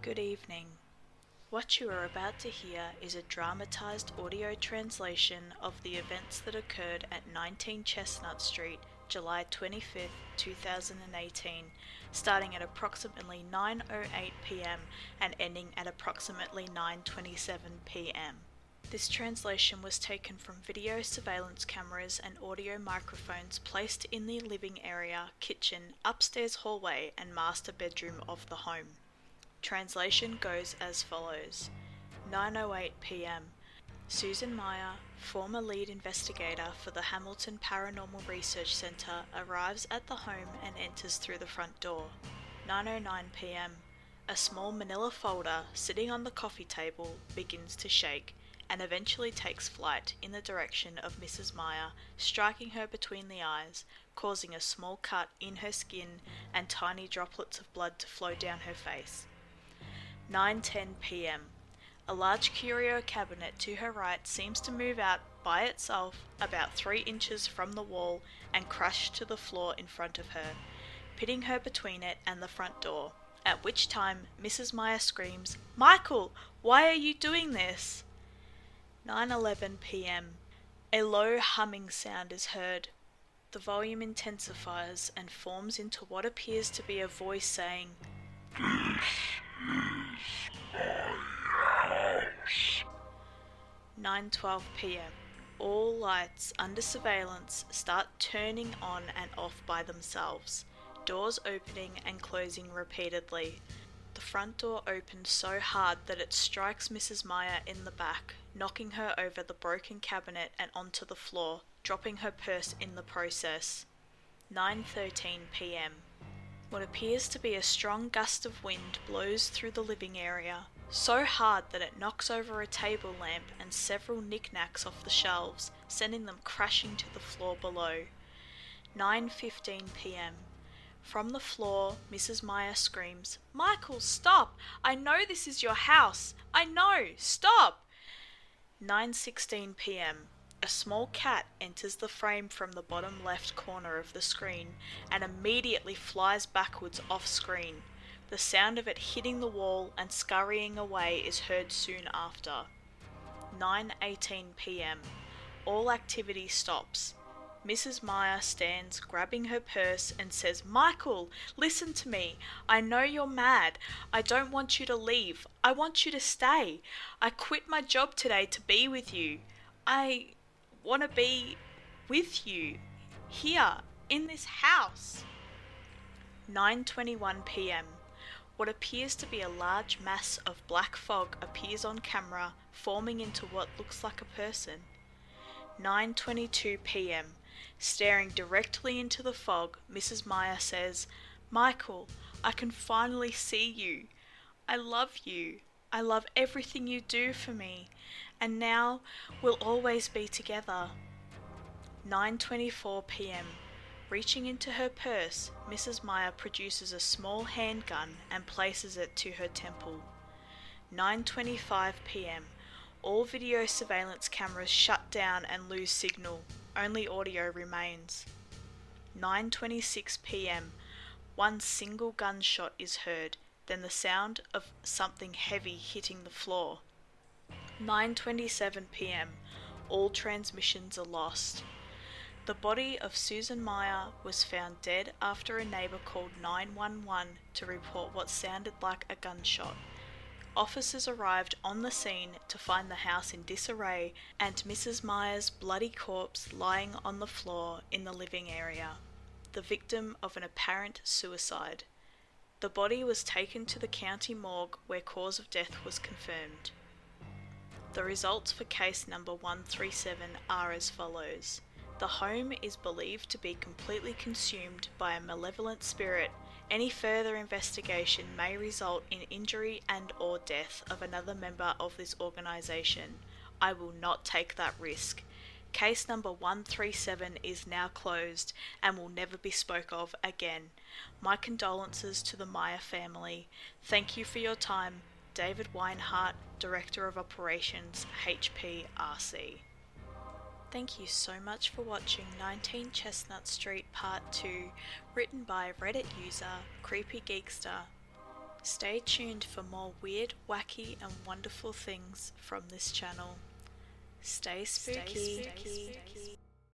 Good evening. What you are about to hear is a dramatized audio translation of the events that occurred at 19 Chestnut Street, July 25th, 2018, starting at approximately 9:08 p.m. and ending at approximately 9:27 p.m. This translation was taken from video surveillance cameras and audio microphones placed in the living area, kitchen, upstairs hallway, and master bedroom of the home. Translation goes as follows. 9:08 p.m. Susan Meyer, former lead investigator for the Hamilton Paranormal Research Center, arrives at the home and enters through the front door. 9:09 p.m. A small manila folder sitting on the coffee table begins to shake and eventually takes flight in the direction of Mrs. Meyer, striking her between the eyes, causing a small cut in her skin and tiny droplets of blood to flow down her face. 9:10 p.m. A large curio cabinet to her right seems to move out by itself about 3 inches from the wall and crash to the floor in front of her, pitting her between it and the front door, at which time Mrs. Meyer screams, "Michael, why are you doing this?" 9:11 p.m. A low humming sound is heard. The volume intensifies and forms into what appears to be a voice saying, "This is my house." 9:12 p.m. All lights under surveillance start turning on and off by themselves, doors opening and closing repeatedly. The front door opens so hard that it strikes Mrs. Meyer in the back, knocking her over the broken cabinet and onto the floor, dropping her purse in the process. 9:13 p.m. What appears to be a strong gust of wind blows through the living area, so hard that it knocks over a table lamp and several knickknacks off the shelves, sending them crashing to the floor below. 9:15 p.m. From the floor, Mrs. Meyer screams, "Michael, stop! I know this is your house! I know! Stop!" 9:16 p.m. A small cat enters the frame from the bottom left corner of the screen and immediately flies backwards off screen. The sound of it hitting the wall and scurrying away is heard soon after. 9:18 p.m. All activity stops. Mrs. Meyer stands grabbing her purse and says, "Michael, listen to me. I know you're mad. I don't want you to leave. I want you to stay. I quit my job today to be with you. I want to be with you. Here, in this house." 9:21 p.m. What appears to be a large mass of black fog appears on camera, forming into what looks like a person. 9:22 p.m. Staring directly into the fog, Mrs. Meyer says, "Michael, I can finally see you. I love you. I love everything you do for me. And now we'll always be together." 9:24 p.m. Reaching into her purse, Mrs. Meyer produces a small handgun and places it to her temple. 9:25 p.m. All video surveillance cameras shut down and lose signal. Only audio remains. 9:26 p.m. One single gunshot is heard, then the sound of something heavy hitting the floor. 9:27 p.m. All transmissions are lost. The body of Susan Meyer was found dead after a neighbour called 911 to report what sounded like a gunshot. Officers arrived on the scene to find the house in disarray and Mrs. Meyer's bloody corpse lying on the floor in the living area, the victim of an apparent suicide. The body was taken to the county morgue where cause of death was confirmed. The results for case number 137 are as follows. The home is believed to be completely consumed by a malevolent spirit. Any further investigation may result in injury and/or death of another member of this organisation. I will not take that risk. Case number 137 is now closed and will never be spoke of again. My condolences to the Meyer family. Thank you for your time. David Weinhardt, Director of Operations, HPRC. Thank you so much for watching 19 Chestnut Street Part 2, written by Reddit user CreepyGeeksta. Stay tuned for more weird, wacky, and wonderful things from this channel. Stay spooky.